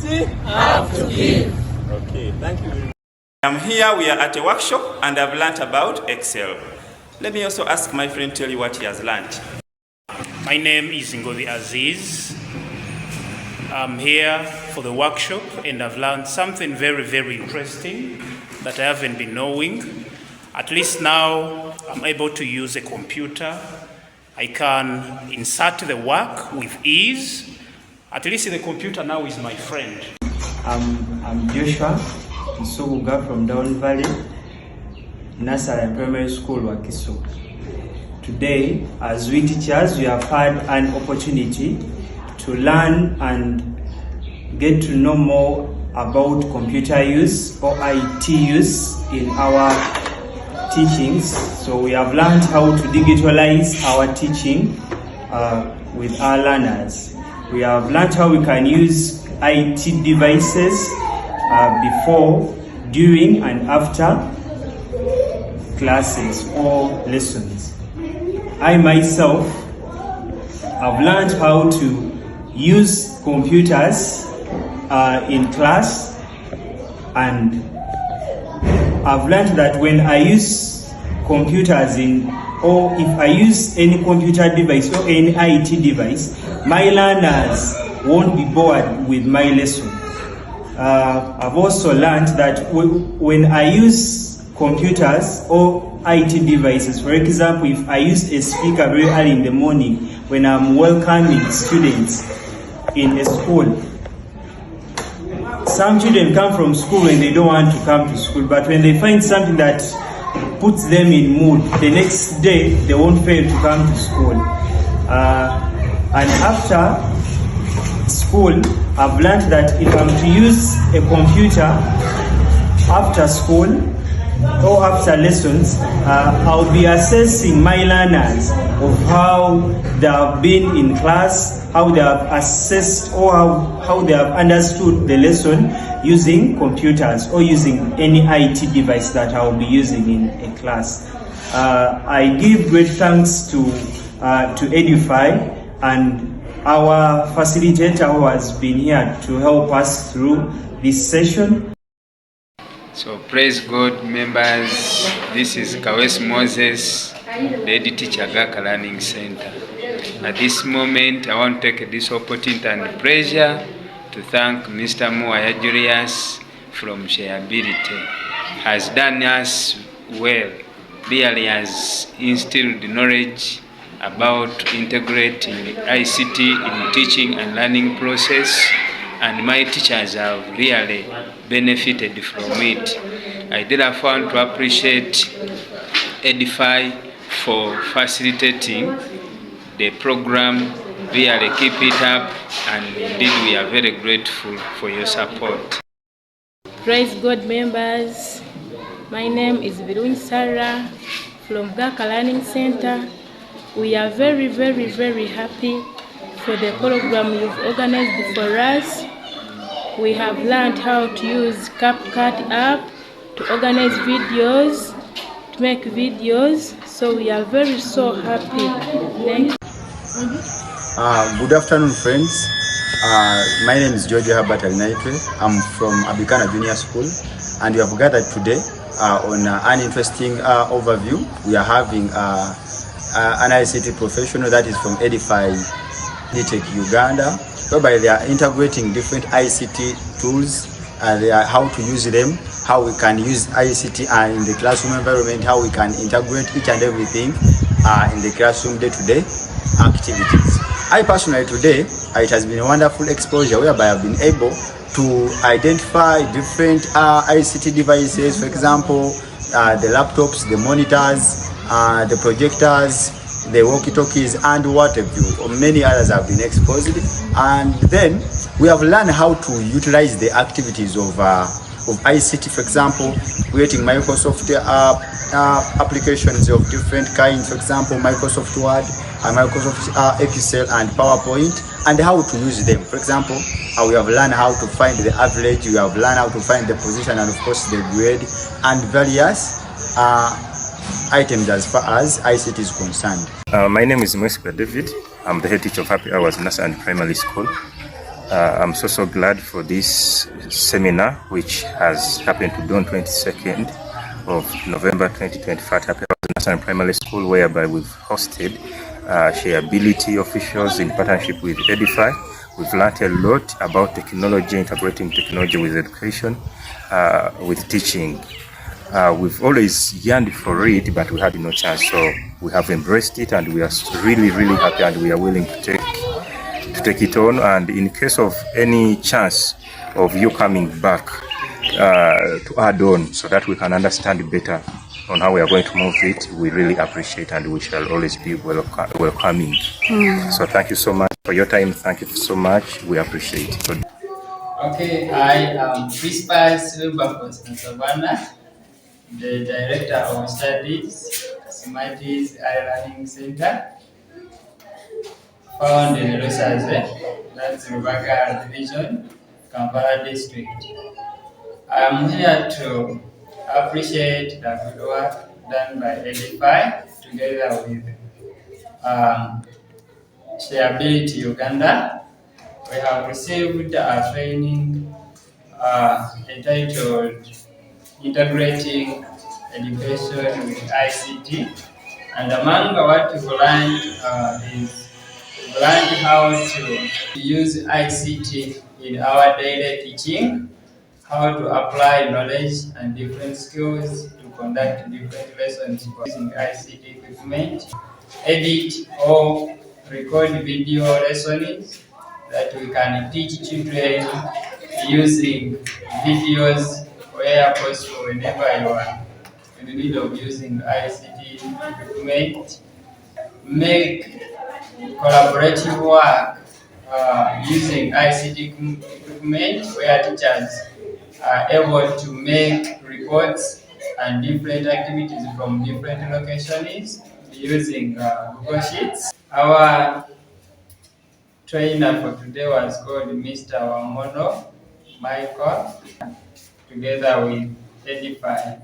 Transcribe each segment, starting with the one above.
have to give. Okay, thank you very much. I'm here, we are at a workshop and I've learnt about Excel. Let me also ask my friend tell you what he has learnt. My name is Ngodi Aziz. I'm here for the workshop and I've learned something very, very interesting that I haven't been knowing. At least now I'm able to use a computer. I can insert the work with ease. At least the computer now is my friend. I'm Joshua Nsubuga from Down Valley, Nursery and Primary School, Wakiso. Today, as we teachers, we have had an opportunity to learn and get to know more about computer use or IT use in our teachings. So we have learned how to digitalize our teaching with our learners. We have learned how we can use IT devices before, during, and after classes or lessons. I myself have learned how to use computers in class, and I've learned that when I use computers or if I use any computer device or any IT device, my learners won't be bored with my lesson. I've also learned that when I use computers or IT devices, for example, if I use a speaker very early in the morning when I'm welcoming students in a school, some children come from school and they don't want to come to school, but when they find something that puts them in mood, the next day they won't fail to come to school. And after school, I've learned that if I'm to use a computer after school or after lessons, I'll be assessing my learners of how they have been in class, how they have assessed or how they have understood the lesson using computers or using any IT device that I'll be using in a class. I give great thanks to Edify and our facilitator who has been here to help us through this session. So praise God, members. This is Kawes Moses, the EduTech Agaka Learning Center. At this moment, I want to take this opportunity and pleasure to thank Mr. Muaya Julius from Sharebility. Has done us well, really has instilled knowledge about integrating ICT in teaching and learning process, and my teachers have really benefited from it. I therefore want to appreciate Edify for facilitating the program. Really keep it up, and indeed we are very grateful for your support. Praise God, members. My name is Virun Sarah from Gaka Learning Center. We are very, very, very happy for the program you've organized for us. We have learned how to use CapCut app to organize videos, to make videos. So we are very so happy. Thank you. Good afternoon, friends. My name is George Herbert Alinaitwe. I'm from Abikana Junior School, and we have gathered today on an interesting overview. We are having an ICT professional that is from Edify EduTech Uganda, whereby they are integrating different ICT tools, how to use them, how we can use ICT in the classroom environment, how we can integrate each and everything in the classroom day-to-day activities. I personally today, it has been a wonderful exposure whereby I've been able to identify different ICT devices, for example, the laptops, the monitors, the projectors, the walkie-talkies, and what have you. Many others have been exposed, and then we have learned how to utilize the activities of ICT, for example, creating Microsoft applications of different kinds, for example, Microsoft Word, Microsoft Excel, and PowerPoint, and how to use them. For example, we have learned how to find the average, we have learned how to find the position, and of course the grade, and various items as far as ICT is concerned. My name is Mwesika David. I'm the head teacher of Happy Hours Nursery and Primary School. I'm so glad for this seminar, which has happened to be on 22nd of November 2025 at National Primary School, whereby we've hosted Sharebility officials in partnership with Edify. We've learned a lot about technology, integrating technology with education, with teaching. We've always yearned for it, but we had no chance, so we have embraced it, and we are really happy, and we are willing to take it on. And in case of any chance of you coming back to add on so that we can understand better on how we are going to move it, we really appreciate, and we shall always be welcoming. So thank you so much for your time. Thank you so much. We appreciate it. Okay, I am Principal Savannah, the Director of Studies, Testimonials Learning Center, found in Rusaze, that's Rubaka Division, Kampala District. I am here to appreciate the good work done by Edify together with Sharebility Uganda. We have received a training entitled Integrating Education with ICT, and among what we've learned is we've learned how to use ICT in our daily teaching, how to apply knowledge and different skills to conduct different lessons using ICT equipment, edit or record video lessons that we can teach children using videos where possible whenever you are in the need of using ICT equipment, make collaborative work using ICT equipment where teachers are able to make reports and different activities from different locations using Google Sheets. Our trainer for today was called Mr. Wamono Michael, together with Edify,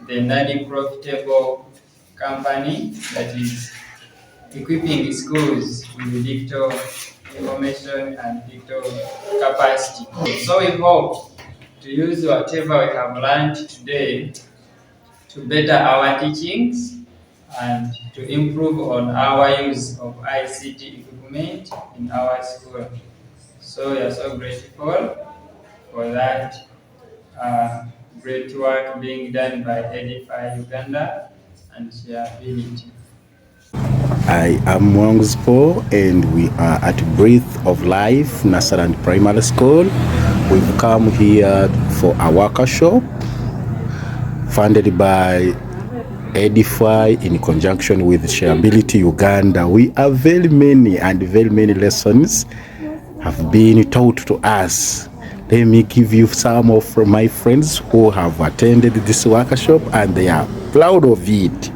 the non-profitable company that is equipping schools with digital information and digital capacity. So we hope to use whatever we have learned today to better our teachings and to improve on our use of ICT equipment in our school. So we are so grateful for that great work being done by Edify Uganda and Sharebility. I am Mwangspo, and we are at Breath of Life Nursery Primary School. We've come here for a workshop funded by Edify in conjunction with Sharebility Uganda. We are very many lessons have been taught to us. Let me give you some of my friends who have attended this workshop, and they are proud of it.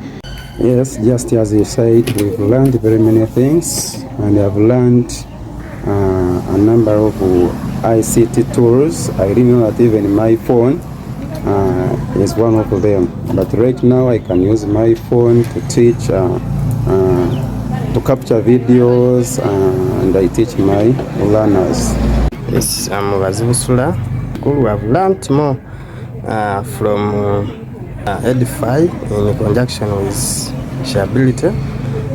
Yes, just as you said, we've learned very many things, and I've learned a number of ICT tools. I didn't know that even my phone is one of them. But right now I can use my phone to teach, to capture videos, and I teach my learners. Yes, I'm Wazibusula. We have learned more from Edify in conjunction with Sharebility.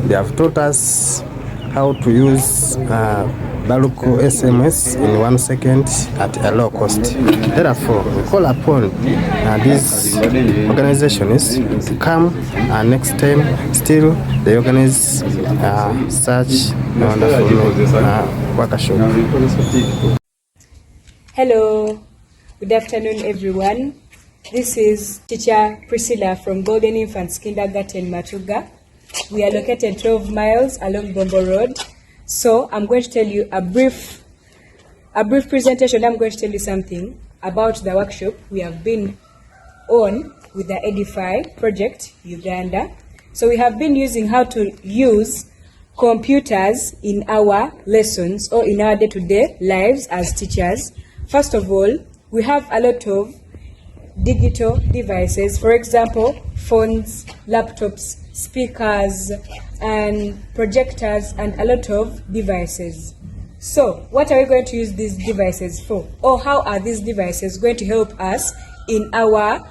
They have taught us how to use bulk SMS in 1 second at a low cost. Therefore, we call upon these organizations to come next time. Still, they organize such wonderful workshop. Hello, good afternoon, everyone. This is Teacher Priscilla from Golden Infants Kindergarten, Matuga. We are located 12 miles along Bombo Road. So I'm going to tell you a brief presentation. I'm going to tell you something about the workshop we have been on with the Edify project Uganda. So we have been using how to use computers in our lessons or in our day-to-day lives as teachers. First of all, we have a lot of digital devices, for example, phones, laptops, speakers, and projectors, and a lot of devices. So, what are we going to use these devices for? Or how are these devices going to help us in our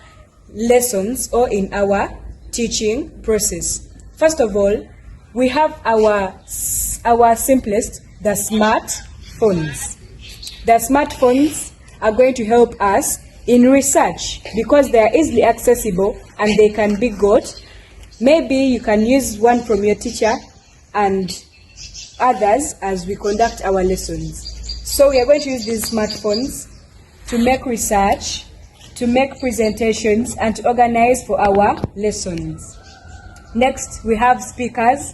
lessons or in our teaching process? First of all, we have our simplest, the smartphones. The smartphones are going to help us in research because they are easily accessible and they can be got. Maybe you can use one from your teacher and others as we conduct our lessons. So we are going to use these smartphones to make research, to make presentations, and to organize for our lessons. Next, we have speakers.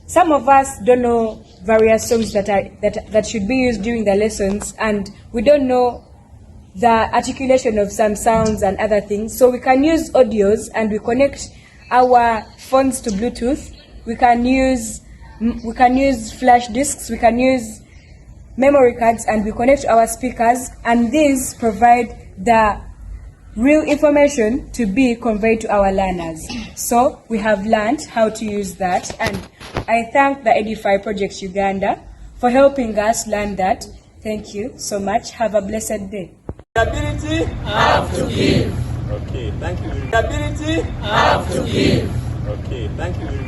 Some of us don't know various songs that should be used during the lessons, and we don't know the articulation of some sounds and other things. So we can use audios, and we connect our phones to Bluetooth. We can use flash disks, we can use memory cards, and we connect our speakers, and these provide the real information to be conveyed to our learners. So we have learned how to use that, and I thank the Edify Project Uganda for helping us learn that. Thank you so much. Have a blessed day. Ability have to give. Okay, thank you. Ability have to give. Okay, thank you.